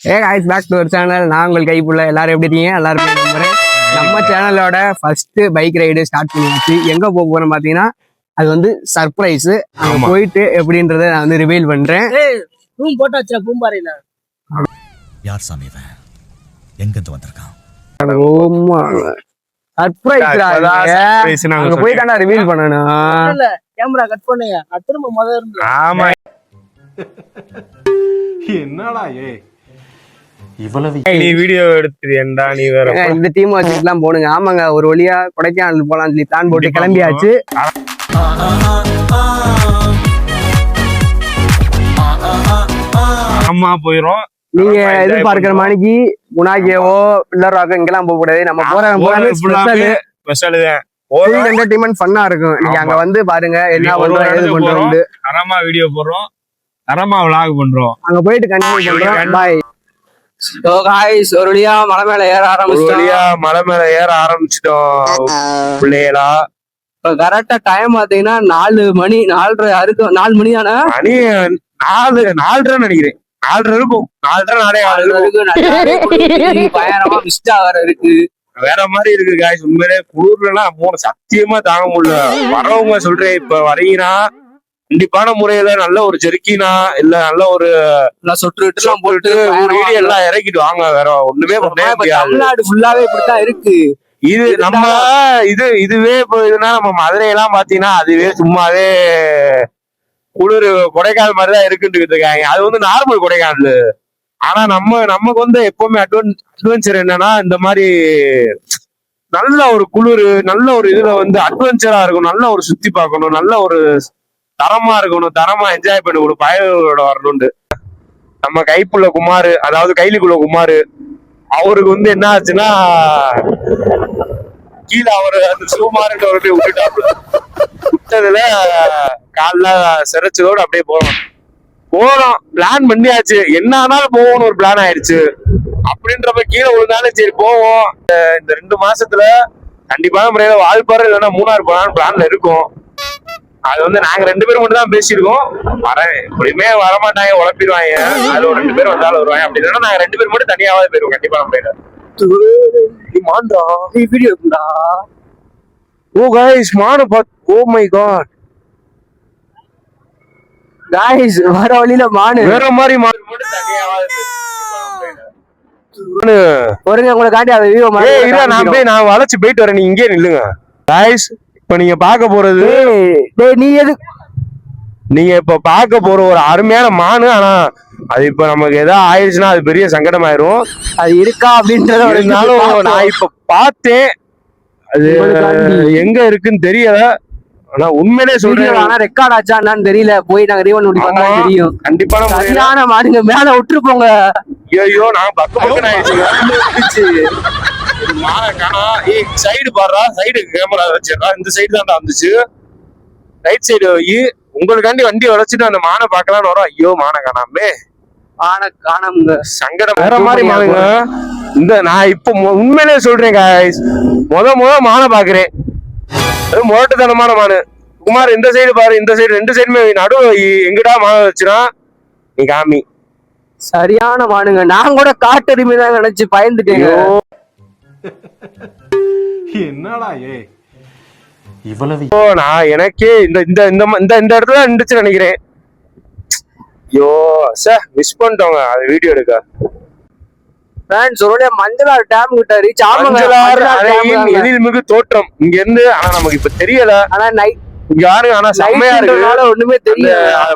guys, back to our channel. நான் உங்கள் கைப்புள்ள எல்லாரும் எப்படி இருக்கீங்க? எல்லாரும் நம்புறேன். நம்ம சேனலோட ஃபர்ஸ்ட் பைக் ரைடு ஸ்டார்ட் பண்ணியாச்சு. எங்க போக போறோம் பாத்தீங்கன்னா அது வந்து சர்ப்ரைஸ். அங்க போயிட்டு எப்படின்றத நான் வந்து ரிவீல் பண்றேன். ரூம் போட்டாச்சு பூம்பாறையில. யார் சாமி இவன்? எங்க இருந்து வந்திருக்கான்? ஓமா சர்ப்ரைஸ். அங்க போயிட்டாண்டா ரிவீல் பண்ணணும். இல்ல கேமரா கட் பண்ணுங்க. திரும்ப முதல்ல இருந்து. ஆமா. என்னடா இவ்வளவு நீ வீடியோ எடுத்துறியேண்டா நீ வேற. இந்த டீம் வச்சுட்டுலாம் போனுங்க. ஆமாங்க, ஒரு வழியா கொடைக்கானல் போலாம் சொல்லி பிளான் போட்டு கிளம்பியாச்சு. அம்மா போயிரும். நீங்க எதிர்பார்க்கிற மணிக்கு குணாகேவோ பில்லர் ராக்கோ இங்கெல்லாம் போக கூடாது. நம்ம போற ஸ்பெஷல் என்டர்டைன்மெண்ட் ஃபன்னா இருக்கும். நீங்க அங்க வந்து பாருங்க என்ன பண்றோம் ஏது பண்றோம். தரமா வீடியோ போடுறோம், தரமா vlog பண்றோம். அங்க போயிட்டு கண்டினியூ பண்றோம். பாய். சோ गाइस, ஒரு வழியா மலை மேல ஏற ஆரம்பிச்சிட்டோம். பிள்ளைகளா இப்ப கரெக்டா டைம் பாத்தீங்கன்னா 4 மணி 4:30 இருக்கும். 4 மணி தானே? மணி 4:30 நினைக்கிறேன். 4:30 இருக்கும். 4:30 பயங்கரமா மிஸ்டா வேற இருக்கு. வேற மாதிரி இருக்கு காய்ஸ். உண்மையிலே குளிர்லாம் மூணு சத்தியமா தாங்க முடியல. வரவங்க சொல்றேன், இப்ப வரீங்கன்னா கண்டிப்பான முறையில நல்ல ஒரு ஜெர்கினா இல்ல நல்ல ஒரு சொட்டு எல்லாம் போட்டு வீடியோ எல்லாம் இறக்கிட்டு வாங்க. வேற ஒண்ணுமே தமிழ்நாடு ஃபுல்லாவே இப்படித்தான் இருக்கு. இது நம்ம இதுவே இப்போ இதுனா நம்ம மதுரையெல்லாம் பாத்தீங்கன்னா அதுவே சும்மாவே குளிர் கொடைக்கானல் மாதிரிதான் இருக்குன்னு இருக்காங்க. அது வந்து நார்மல் கொடைக்கானல். ஆனா நமக்கு வந்து எப்பவுமே அட்வென்ச்சர் என்னன்னா இந்த மாதிரி நல்ல ஒரு குளிர், நல்ல ஒரு இதுல வந்து அட்வென்ச்சரா இருக்கணும், நல்ல ஒரு சுத்தி பார்க்கணும், நல்ல ஒரு தரமா இருக்கணும், தரமா என்ஜாய் பண்ணணும், பயணங்களோட வரணும்னு நம்ம கைப்புள்ள குமார், அதாவது கைலிக்குள்ள குமார், அவருக்கு வந்து என்ன ஆச்சுன்னா கீழே அவரு அந்த சுகுமார்ன்ற போய் விட்டுட்டாப்புல. விட்டதுல காலைல சிறைச்சதோடு அப்படியே போனோம். பிளான் பண்ணியாச்சு, என்ன ஆனாலும் போகணும்னு ஒரு பிளான் ஆயிடுச்சு. அப்படின்றப்ப கீழே விழுந்தாலும் சரி போவோம். இந்த 2 மாசத்துல கண்டிப்பான முறையில வால்பாறை இல்லைன்னா மூணார் போலான்னு பிளான்ல இருக்கும். அது வந்து நாங்க 2 பேரும் மட்டும் தான் பேசியிருக்கோம். எப்படியுமே வரமாட்டாங்க, உழப்பிடுவாங்க. அது ஒரு 2 பேர் வந்தாலும் வருவாங்க. அப்படி இல்லைன்னா நாங்க 2 பேர் மட்டும் தனியாவது போயிருவோம் கண்டிப்பா முறையில. வீடியோ இருக்குடா. ஓ guys Manu oh my God guys, வர வழியில மானு வேற மாதிரி மானு மட்டும் தனியாவது ஒருங்க உங்களை காட்டி அந்த வீடியோ மாதிரி. நான் வளைச்சு போயிட்டு வரேன், நீ இங்கே நில்லுங்க. गाइस, இப்ப நீங்க பார்க்க போறது நீங்க இப்ப பார்க்க போற ஒரு அருமையான மானு. ஆனா அது இப்ப நமக்கு ஏதாவது ஆயிடுச்சுன்னா அது பெரிய சங்கடமாயிரும். அது இருக்கா அப்படின்றத நான் இப்ப பார்த்தேன். அது எங்க இருக்குன்னு தெரியல. ஆனா உண்மையிலே சொல்றேன், ஆனா ரெக்கார்ட் ஆச்சா என்னன்னு தெரியல. போய் நாங்க ரீவன் பண்ணி பார்த்தா தெரியும். கண்டிப்பான சரியான மாடுங்க. மேல விட்டுருப்போங்க. ஐயோ நான் பக்கம் ஆயிடுச்சு. சைடு பாடுறா, சைடு கேமரா வச்சிடறா. இந்த சைடு தான் வந்துச்சு. ரைட் சைடு உங்களுக்காண்டி வண்டி வளைச்சிட்டு அந்த மானை பார்க்கலான்னு வரும். ஐயோ மானை காணாமே. காணாமுங்க. சங்கடம் வேற மாதிரி மானுங்க. இந்த நான் இப்ப உண்மையிலே சொல்றேன் guys, முத மானை பாக்குறேன். அது முரட்டுத்தனமான மானு. குமார் இந்த சைடு பாரு, இந்த சைடு 2 சைடுமே நடுவு எங்கடா மானை வச்சுனா நீ காமி. சரியான மானுங்க. நான் கூட காட்டெருமை தான் நினைச்சு பயந்துட்டேன். என்னடா இவ்வளவு நான் எனக்கே இந்த இந்த இந்த இந்த இடத்துல நின்றுச்சு நினைக்கிறேன். ஐயோ சார் மிஸ் பண்ணிட்டோங்க அது வீடியோ எடுக்க. மஞ்சளாறு டேம் கிட்ட ரீச் ஆகும். எழில்மிகு தோற்றம் இங்க இருந்து. ஆனா நமக்கு இப்ப தெரியல. ஆனா நைட் இங்க யாருங்க, ஆனா செம்மையா இருக்கு. ஒண்ணுமே தெரியல.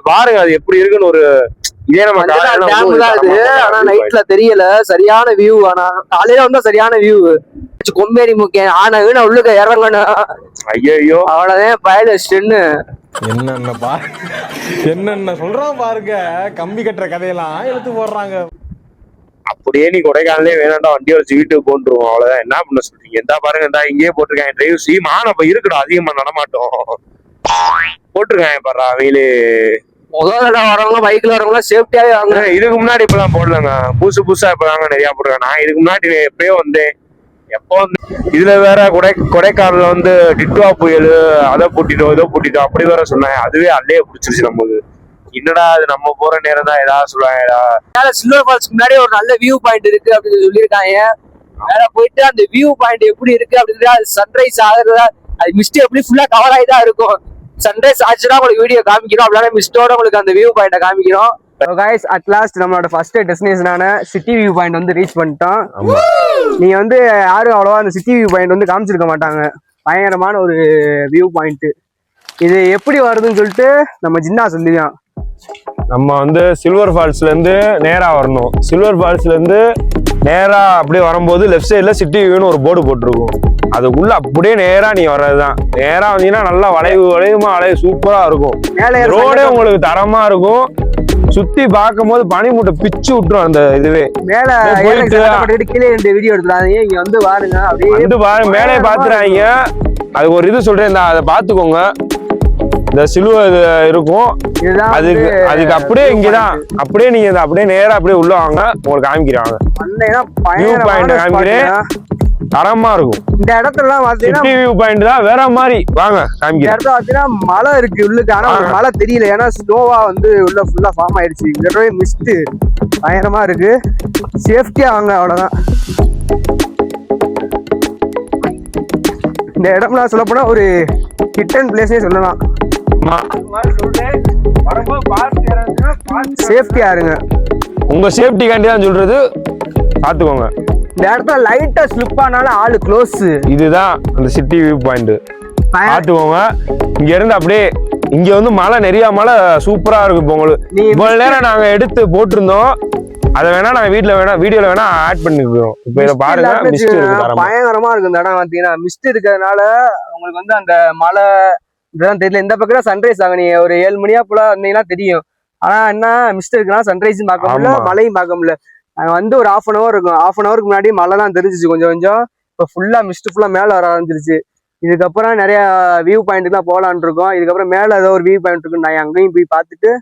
பாருங்க அது எப்படி இருக்குன்னு. ஒரு இதே நம்ம டேம் தான் இது. ஆனா நைட்ல தெரியல. சரியான வியூ. ஆனா காலையில வந்தா சரியான வியூ. கொம்பேரி முக்கியம் ஆனா உள்ளுக்க இறங்கணும். ஐயோ அவ்வளவுதான் பயலஸ்ட்னு என்னென்ன சொல்றான் பாருங்க. கம்பி கட்டுற கதையெல்லாம் எடுத்து போடுறாங்க. அப்படியே நீ கொடைக்கானலே வேணாண்டா வண்டியை வச்சு வீட்டுக்கு போட்டுருவோம். அவ்வளவுதான். என்ன பண்ண சொல்றீங்க? எந்த பாருங்க, இந்த இங்கேயே போட்டிருக்காங்க டிரைவ் சி. மானப்ப இருக்கட்டும், அதிகமா நடமாட்டோம் போட்டிருக்காங்க பாரு. வெயிலு முதல்ல வரவங்க பைக்ல வரவங்க சேஃப்டியாவே வாங்க. இதுக்கு முன்னாடி இப்பதான் போடலங்க, புதுசா இப்பதாங்க நிறைய போட்டிருக்காங்க. நான் இதுக்கு முன்னாடி எப்பயோ வந்தேன். எப்போ வந்து இதுல வேற கொடைக்கானல்ல வந்து டிட்வா புயல் அதை பூட்டிட்டோம் இதை பூட்டிட்டோம் அப்படி வேற சொன்னாங்க. அதுவே அல்லையே பிடிச்சிருச்சு நமக்கு. என்னடா அது நம்ம போற நேரம் தான் ஏதாவது சொல்லுவாங்கடா. மேல சில்வர் ஃபால்ஸ்க்கு முன்னாடி ஒரு நல்ல வியூ பாயிண்ட் இருக்கு அப்படின்னு சொல்லியிருக்காங்க. மேல போயிட்டு அந்த வியூ பாயிண்ட் எப்படி இருக்கு அப்படின்னா அது சன்ரைஸ் ஆகுறதா அது மிஸ்ட் எப்படி ஃபுல்லா கவர் ஆகி தான் இருக்கும். சன்ரைஸ் ஆச்சுன்னா உங்களுக்கு வீடியோ காமிக்கிறோம், அப்படின்னா மிஸ்டோட உங்களுக்கு அந்த வியூ பாயிண்ட காமிக்கிறோம். கைஸ் அட் லாஸ்ட் நம்மளோட ஃபர்ஸ்ட் டெஸ்டினேஷனான சிட்டி வியூ பாயிண்ட் வந்து ரீச் பண்ணிட்டோம். நீங்க வந்து யாரும் அவ்வளவா அந்த சிட்டி வியூ பாயிண்ட் வந்து காமிச்சிருக்க மாட்டாங்க. பயங்கரமான ஒரு வியூ பாயிண்ட். இது எப்படி வருதுன்னு சொல்லிட்டு நம்ம ஜின்னா சொல்லிதான். நம்ம வந்து சில்வர் ஃபால்ஸ்ல இருந்து நேரா வரணும். சில்வர் ஃபால்ஸ்ல இருந்து நேரா அப்படியே வரும்போது லெஃப்ட் சைட்ல சிட்டி வியூன்னு ஒரு போர்டு போட்டிருக்கும். அதுக்குள்ள அப்படியே நேரா நீ வர்றதுதான். நேரா வந்தீங்கன்னா நல்லா வளைவு சூப்பரா இருக்கும். ரோடே உங்களுக்கு தரமா இருக்கும். சுத்தி பார்க்கும் போது பனிமூட்டை பிச்சு விட்டுரும். அந்த இதுவே மேல போயிட்டு கீழே வீடியோ எடுத்துறாங்க. இங்க வந்து பாருங்க, அப்படியே வந்து பாருங்க, மேலே பாத்துறாங்க. அதுக்கு ஒரு இது சொல்றேன், அதை பாத்துக்கோங்க. இந்த சிலுவை இது இருக்கும், அதுக்கு அப்படியே இங்கதான் அப்படியே நீங்க அப்படியே நேரா அப்படியே உள்ள வாங்க, உங்களுக்கு காமிக்கிறாங்க. வியூ பாயிண்ட் காமிக்கிறேன், தரமா இருக்கும். இந்த இடத்துல சிட்டி வியூ பாயிண்ட் தான் வேற மாதிரி. வாங்க காமிக்கிறேன். இடத்துல பாத்தீங்கன்னா மழை இருக்கு உள்ளுக்கு, ஆனா மழை தெரியல, ஏன்னா ஸ்னோவா வந்து உள்ள ஃபுல்லா ஃபார்ம் ஆயிடுச்சு. இங்க மிஸ்ட் பயங்கரமா இருக்கு. சேஃப்டியா வாங்க, அவ்வளவுதான். இந்த இடம்லாம் சொல்ல போனா ஒரு ஹிட்டன் பிளேஸ்னே சொல்லலாம். சேஃப்டியா இருங்க, உங்க சேஃப்டிக்காண்டி தான் சொல்றது, பாத்துக்கோங்க. இந்த இடத்துல லைட்டா ஸ்லிப் ஆனாலும் ஆளு க்ளோஸ். இதுதான் அந்த சிட்டி வியூ பாயிண்ட், பாத்துக்கோங்க. இங்க இருந்து அப்படியே இங்க வந்து மழை, நிறைய மழை சூப்பரா இருக்கும். இப்போ உங்களுக்கு இவ்வளவு நேரம் நாங்க எடுத்து போட்டிருந்தோம், அதை வேணா நாங்க வீடியோல வேணா ஆட் பண்ணிக்கிறோம். இப்ப இதை பாருங்க, மிஸ்ட் இருக்கு, பயங்கரமா இருக்கு. இந்த இடம் பாத்தீங்கன்னா மிஸ்ட் இருக்கிறதுனால உங்களுக்கு வந்து அந்த மழை இதெல்லாம் தெரியல. இந்த பக்கம் சன்ரைஸ் ஆகும், நீங்க ஒரு 7 மணியா போல வந்தீங்கன்னா தெரியும். ஆனா என்ன மிஸ்ட் இருக்குன்னா சன்ரைஸும் பார்க்க முடியல, மழையும் பார்க்க முடியல. நாங்க வந்து ஒரு 1/2 hour இருக்கும். 1/2 hourக்கு முன்னாடி மழைலாம் தெரிஞ்சிச்சு கொஞ்சம். இப்போ ஃபுல்லா மிஸ்ட் ஃபுல்லா மேல வர ஆரம்பிச்சிருச்சு. இதுக்கப்புறம் நிறைய வியூ பாயிண்ட்லாம் போகலான் இருக்கோம். இதுக்கப்புறம் மேல ஏதோ ஒரு வியூ பாயிண்ட் இருக்கு, நான் அங்கேயும் போய் பார்த்துட்டு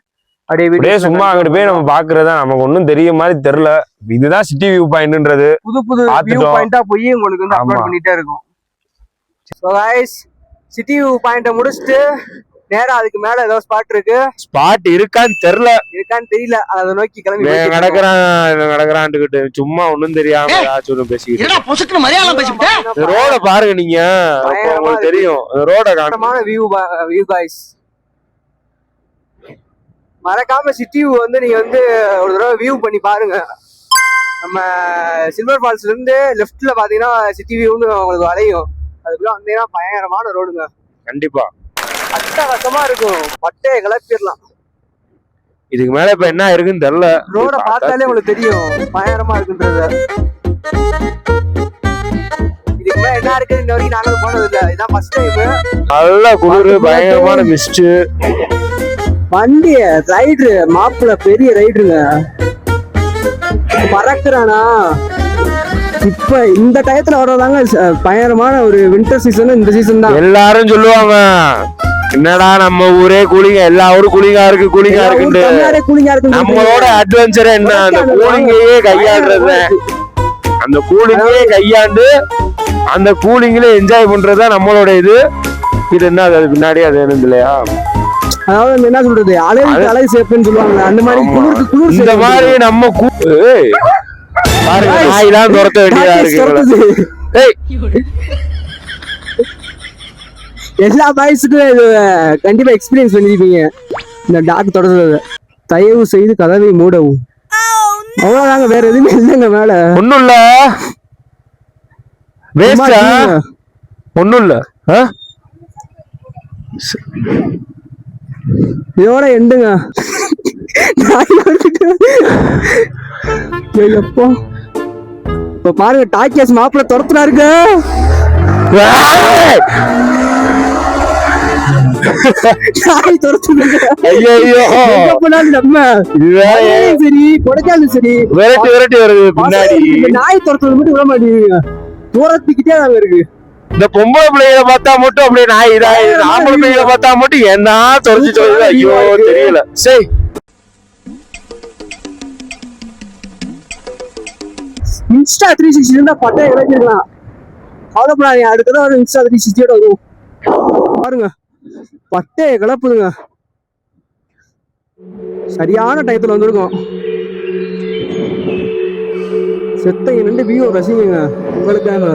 அப்படியே சும்மா அங்கிட்டு போய் நம்ம பாக்குறதா நமக்கு ஒன்னும் தெரிய மாதிரி தெரியல. இதுதான் சிட்டி வியூ பாயிண்ட்ன்றது. புது வியூ பாயிண்டா போய் உங்களுக்கு வந்து அப்லோட் பண்ணிட்டே இருக்கும். சோ गाइस, சிட்டி வியூ பாயிண்ட முடிச்சிட்டு நேரா அதுக்கு மேல ஏதோ ஸ்பாட் இருக்கு. ஸ்பாட் இருக்கான்னு தெரியல, அதை நோக்கி கிளம்பி நடக்கிறான்ட்டு சும்மா ஒண்ணும் தெரியாம ஏதாச்சும் பேசிக்கிட்டு. ரோட பாருங்க, நீங்க உங்களுக்கு தெரியும் ரோட. வியூ गाइस, மறக்காம சிட்டி வியூ வந்து நீங்க வந்து ஒரு தடவை வியூ பண்ணி பாருங்க. நம்ம சில்வர் ஃபால்ஸ்ல இருந்து லெஃப்ட்ல பாத்தீங்கன்னா சிட்டி வியூன்னு உங்களுக்கு வளையும். அதுக்குள்ள வந்தீங்கன்னா பயங்கரமான ரோடுங்க. கண்டிப்பா அட்டகாசமா இருக்கும், பட்டையை கிளப்பிடலாம். இதுக்கு மேல இப்ப என்ன இருக்குன்னு தெரியல. ரோட பார்த்தாலே உங்களுக்கு தெரியும் பயங்கரமா இருக்குன்றது. இதுக்கு மேல என்ன இருக்கு இந்த வரைக்கும் நாங்களும் போனது இல்ல, இதான் ஃபர்ஸ்ட் டைம். நல்ல குளிர், பயங்கரமான மிஸ்ட். வண்டி ரைடு மாப்பிள்ள பெரிய ரைடுங்க, பறக்குறானா. இப்ப இந்த டயத்துல வர்றதாங்க பயங்கரமான ஒரு வின்டர் சீசன். இந்த சீசன் தான் எல்லாரும் சொல்லுவாங்க, என்னடா நம்ம ஊரே கூலிங்க, எல்லா ஊரும் கூலிங்கா இருக்கு. நம்மளோட அட்வென்ச்சர் என்ன, அந்த கூலிங்கையே கையாடுறது. அந்த கூலிங்கையே கையாண்டு அந்த கூலிங்ல என்ஜாய் பண்றதுதான் நம்மளோட இது. இது என்ன அது பின்னாடி அது என்ன இல்லையா, அதாவது என்ன சொல்றது, அலை சேப்புன்னு சொல்லுவாங்க. அந்த மாதிரி குளிர் இந்த மாதிரி நம்ம பாருங்க, நாயெல்லாம் துரத்த வேண்டியதா இருக்கு. எல்லா பாய்ஸுக்கும் இது கண்டிப்பா எக்ஸ்பீரியன்ஸ் பண்ணிருப்பீங்க, இந்த டாக் தொடர்றது. தயவு செய்து கதவை மூடவும். அவ்வளவுதாங்க, வேற எதுவுமே இல்லைங்க. மேல ஒண்ணும் இல்ல, வேஸ்டா ஒண்ணும் இல்ல. இதோட எண்டுங்க. இப்ப பாருங்க, டாக்கியாஸ் மாப்பிள்ள துரத்துறாருங்க. சரி, கொடைக்கானல் சரி, விரட்டி வருது பின்னாடி. நாய் துரத்துறது மட்டும் விட மாட்டேங்குது, தூரத்துக்கிட்டே தான் இருக்கு. இந்த பொம்பளை பிள்ளைகளை பார்த்தா மட்டும் அப்படியே நாய் இதாய், ஆம்பளை பிள்ளைகளை பார்த்தா மட்டும் என்ன தொலைச்சு சொல்லுது. ஐயோ தெரியல. சரி, இன்ஸ்டா 360 இருந்தா பட்டையை இறக்கிருக்கலாம். கவலைப்படாதீங்க, அடுத்ததான் ஒரு இன்ஸ்டா 360 வரும் பாருங்க, பட்டையை கிளப்புதுங்க. சரியான டயத்துல வந்திருக்கோம். செத்த நின்று வியூ ரசிங்க உங்களுக்காக.